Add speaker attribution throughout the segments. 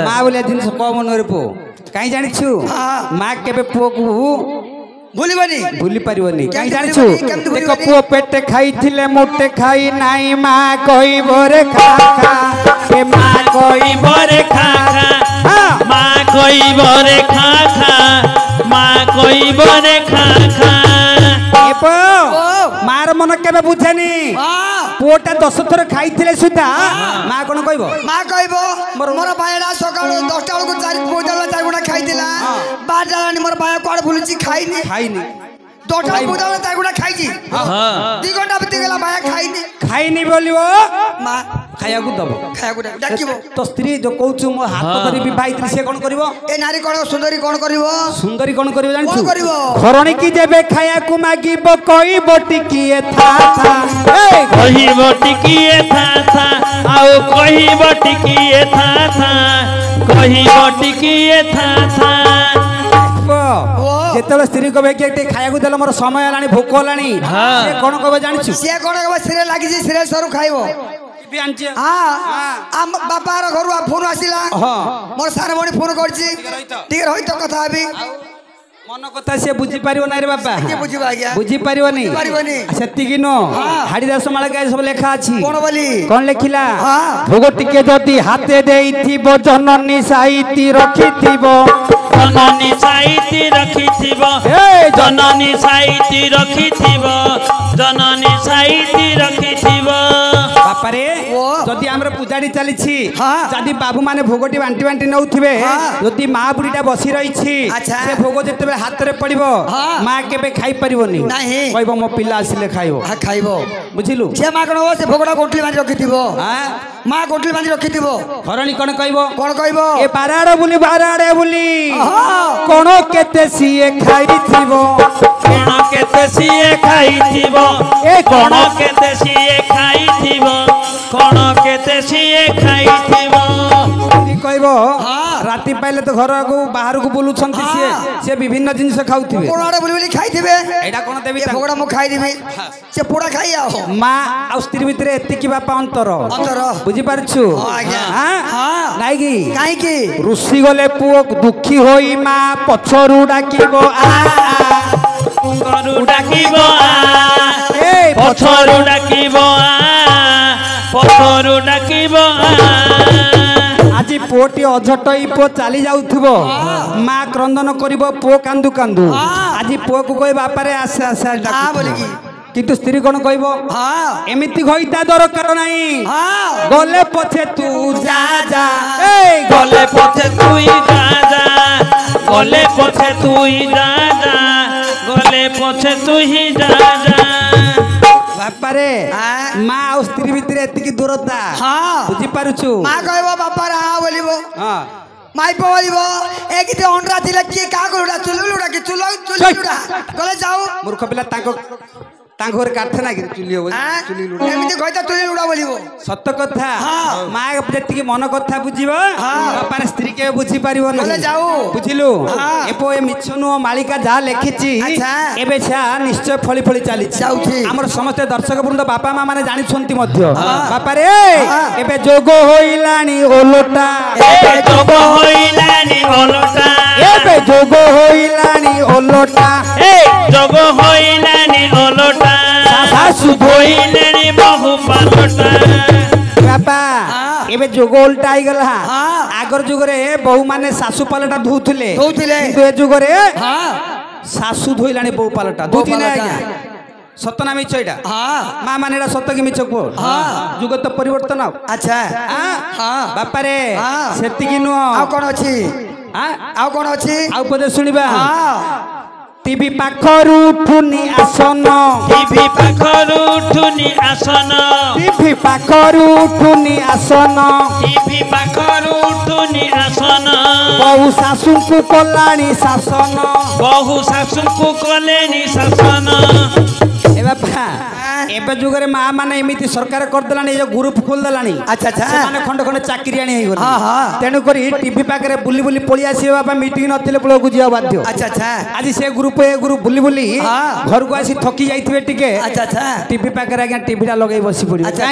Speaker 1: माँ बोलिया जिनस कम मन पु कहीं जानिछु माँ केबे पुओ को
Speaker 2: भूलिबनी
Speaker 1: भूली परिबनी कहीं जानिछु देखो पुओ पेटे खाई थिले मोटे खाई नाई माँ कोई बोरे खा खा के माँ कोई बोरे खा खा
Speaker 3: माँ कोई बोरे खा खा माँ कोई बोरे खा खा
Speaker 1: मार मन केबे बुझेनी पुओटा 10 थर खाई थिले सुधा माँ कोन कहबो
Speaker 2: माँ कहबो मोर बायडा सकाळ 10 टा को 4 गुणा खाइदिला बार जालानी मोर बाय कोड भुलुची खाइनी 10 टा बुदा 4 गुणा खाइजी 2 घंटा बिति गेला बाय खाइनी
Speaker 1: बोलिबो माँ खाया को दबो
Speaker 2: डाकिबो
Speaker 1: तो स्त्री जो कहू मो हाथ धरी विवाहित से कोन करबो
Speaker 2: ए नारी कोन सुंदरी कोन करबो
Speaker 1: जानछु घरणी की जेबे खाया को मागीबो कोई बोटी किए था ए
Speaker 3: कही बोटी किए था आओ कही बोटी किए था कही बोटी किए था
Speaker 1: जेतले स्त्री को बेके एक खाया को देला मोर समय लानी भूख लानी से कोन कहबो जानछु
Speaker 2: से कोन कहबो सिरे लागि जी सिरे सरू खाइबो हाँ बापार घर फोन आसिला मोर सार बणी फोन करछि ठीक रही तो कथा अभी
Speaker 1: मन कथा से बुझी पारियो नै रे बापा
Speaker 2: के बुझिबा आज्ञा
Speaker 1: बुझी पारियो नै सेति किनो हाडीदास माळ के सब लेखा अछि
Speaker 2: कोन बोली
Speaker 1: कोन लेखिला भोग टिके जदी हाते देइथिबो जननी साहिती रखिथिबो
Speaker 3: जननी साहिती रखिथिबो जननी साहिती रखिथिबो जननी साहिती रखिथिबो
Speaker 1: बापा रे जदी हमर पूजाडी चली छी जदी बाबू माने भोगटी बांटी बांटी नउथिबे जदी मां बुढीटा बसी रही छी से भोग जते हाथ रे पड़िबो मां केबे खाई परिबोनी कहबो मो पिल्ला आसिले खाइबो
Speaker 2: खाइबो
Speaker 1: बुझिलु
Speaker 2: से मां कोन से भोगटा गोटली बांधी रखिथिबो मां गोटली बांधी रखिथिबो
Speaker 1: घरणी कोन कहबो ए बाराडे बुली कोनो केते सिए खाइथिबो
Speaker 3: कोनो केते सिए खाइथिबो ए कोनो केते सिए खाइथिबो कोनो केते सिए खाइथिबो
Speaker 1: कहबो राति पाइले तो घर को बाहर को बुलु छंती से विभिन्न जिनिस खाउथिबे
Speaker 2: कोनाडे बुली बुली खाइथिबे
Speaker 1: एडा कोन देबी
Speaker 2: भोगड़ा मु खाइ दिबे से पोड़ा खाइ आओ
Speaker 1: मां आ स्त्री भितरे एति की बापा अंतर बुझी पारछु हां नाइ की
Speaker 2: काई की
Speaker 1: ऋषि गले पुओ दुखी होई मां पछरु डाकिबो
Speaker 3: पछरु डाकिबो
Speaker 1: ए
Speaker 3: पछरु डाकिबो पछरु डाकिबो
Speaker 1: आज पुओटी अझटई पुओ चली जाउथबो मां क्रंदन करिबो पुओ कांदु कांदु आज पुओ को कोई बापारे आसे आसे डाकु किंतु स्त्री कोन कहबो एमिति होइता दरकार नाही गले पछे तू जा जा ए
Speaker 3: गले पछे तू जा जा गले पछे तू जा जा गले पछे तू ही जा जा
Speaker 1: बापा रे मां आ स्त्री भितरे एति की दूरता बुझी पारुछु
Speaker 2: मां कहबो बापा रे हां बोलिबो माई बोलिबो एक ते ओंडरा दिले के का करूडा चुलुडा के चुलुडा गले जाओ
Speaker 1: मूर्ख पिला तांको घर काठ ना चुली हो चुली लुडा
Speaker 2: एमिति कहता चुली लुडा बोलिबो
Speaker 1: सत्य कथा मां जति मन कथा बुझिबो बापा रे स्त्री के बुझी पारिबो न
Speaker 2: गले जाओ
Speaker 1: बुझिलु एपो ए मिछनु मालिका जा लेखिची एबे छा निश्चय फळी फळी चाली जाउथि हमर समस्त दर्शक वृंद बापा मां माने जानि छंती मध्य बापा रे एबे जोगो होइलानी ओलोटा
Speaker 3: एबे जोगो होइलानी ओलोटा
Speaker 1: एबे जोगो होइलानी ओलोटा
Speaker 3: ए जोगो होइलानी ओलोटा सासु धोइलेनी बहु पालोटा
Speaker 1: बापा एबे जोगो उल्टा आइ गला आगर जुग रे बहु माने सासु पालटा धुथले किंतु ए जुग रे सासु धोइलानी बहु पालटा धुथि ना आज्ञा सत्य ना मिछ एटा मां माने एटा सत्य कि मिछ को जुग तो परिवर्तन
Speaker 2: अच्छा
Speaker 1: बापा रे सेति कि नु
Speaker 2: आ कोन अछि आ कोन अछि
Speaker 1: आ पदे सुनिबा टीवी पाखरु उठुनी आसन
Speaker 3: टीवी पाखरु उठुनी आसन
Speaker 1: टीवी पाखरु उठुनी आसन
Speaker 3: टीवी पाखरु उठुनी आसन
Speaker 1: बहु सासु को कलानी शासन
Speaker 3: बहु सासु को कलेनी शासन
Speaker 1: ए बापा एबे जुगरे माँ माने एमिति सरकार कर देलानी जो ग्रुप खोल देलानी
Speaker 2: अच्छा अच्छा
Speaker 1: से माने खंड खंड चाकरी आनी हेगो
Speaker 2: हां हां
Speaker 1: तेनु करी टीवी पाकरे बुली बुली पळी आसी बाबा मीटिंग नथिले पुलो गुजिया बाध्य
Speaker 2: अच्छा अच्छा
Speaker 1: आज से ग्रुप बुली बुली घर को आसी थकी जाइथिबे टिके
Speaker 2: अच्छा अच्छा
Speaker 1: टीवी पाकरे आज्ञा टीवी टा लगाई बसी पड़ी
Speaker 2: अच्छा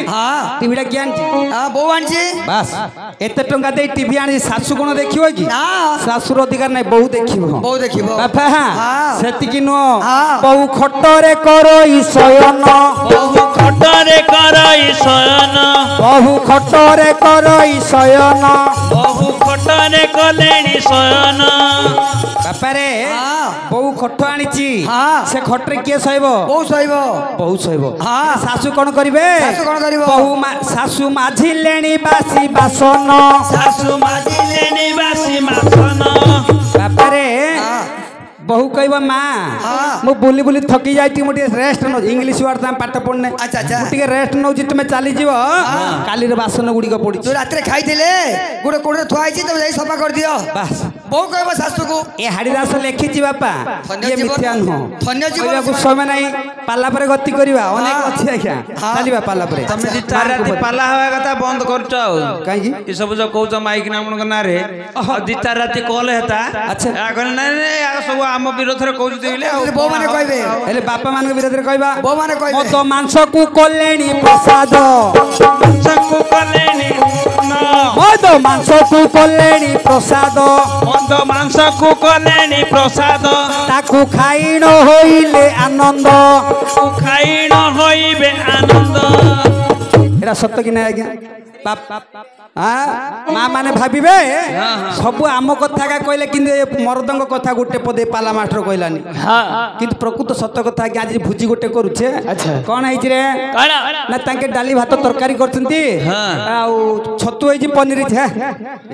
Speaker 1: हां टीवी टा कियान
Speaker 2: हां बो आनछि
Speaker 1: बस एते टंका दे टीवी आनी सासु कोन देखिबो कि
Speaker 2: ना
Speaker 1: सासुर अधिकार नै बहु देखिबो बापा सेति कि नो बहु खटरे करई शयन
Speaker 3: बहु खटरे करई शयन
Speaker 1: बहु खटरे करई शयन
Speaker 3: बहु खटरे कलेनी शयन
Speaker 1: बापारे बहु खट आनिची से खटरे किए सहिबो बहु सहिबो सासु कोन करिवे बहु सासु माझी लेनी बासी बासन
Speaker 3: सासु माझी लेनी बासी बासन
Speaker 1: बापारे बहु कहबा माँ मु बुली बुली थकी जाइती मोटे रेस्ट न इंग्लिश वर्ड हम पाठ पढ़ने
Speaker 2: अच्छा अच्छा
Speaker 1: मोटे रेस्ट नौ जी तुमे चली जीव काली रे बासन गुडी को पड़ी
Speaker 2: तू रात रे खाइथिले गुडे कोडे थुआई छी तब जाई सफा कर दियो
Speaker 1: बस
Speaker 2: बहु कहबा सासु को
Speaker 1: ए हाडीदास लेखि छी बापा ये मिथ्या न
Speaker 2: धन्य जीवन
Speaker 1: को समय नहीं पाला परे गति करबा अनेक अछि आख्या चलीबा पाला परे
Speaker 3: तमे दी चार राती पाला होया कथा बंद करछ
Speaker 1: काई जी
Speaker 3: ई सब जो कहउछ माइक नाम ना रे दी चार राती कॉल हेता
Speaker 1: अच्छा
Speaker 3: आ कहले नै आ सब हम विरोध रे कहउछ देले
Speaker 2: बो माने कहबे
Speaker 1: एले बापा मान के विरोध रे कहबा
Speaker 2: बो माने कहबे
Speaker 1: मो तो मांस को कोलेनी प्रसाद
Speaker 3: सबको कलेनी
Speaker 1: मो तो मांस को कोलेनी प्रसाद
Speaker 3: मद मांस को कलेनी प्रसाद
Speaker 1: ताकू खाइण होइले आनंद
Speaker 3: खाइण होइबे आनंद
Speaker 1: एरा सत्य कि नै आज्ञा माँ माने भाविबे सब आम कथा का कहले किंतु मरदंग कथा गोटे पदे पाला मास्टर कहलानी किंतु प्रकृत सत्य कथा कि आज भुजी गोटे करूछे कोन है रे ना ताके डाली भात तरकारी करछंती आ छतु है जी पनीर छे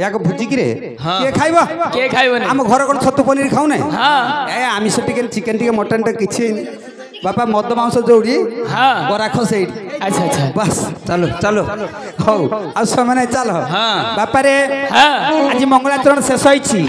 Speaker 1: या को भुजी कि रे के खाइबो हम घर कोन छतु पनीर खाउ नै ए आमिष टिके चिकन टिके मटन टिके किछि बापा मद मांस जोड़ी बराख से अच्छा अच्छा बस चलो चलो हो आ समय चलो बापा रे आज मंगलाचरण शेष होइछि।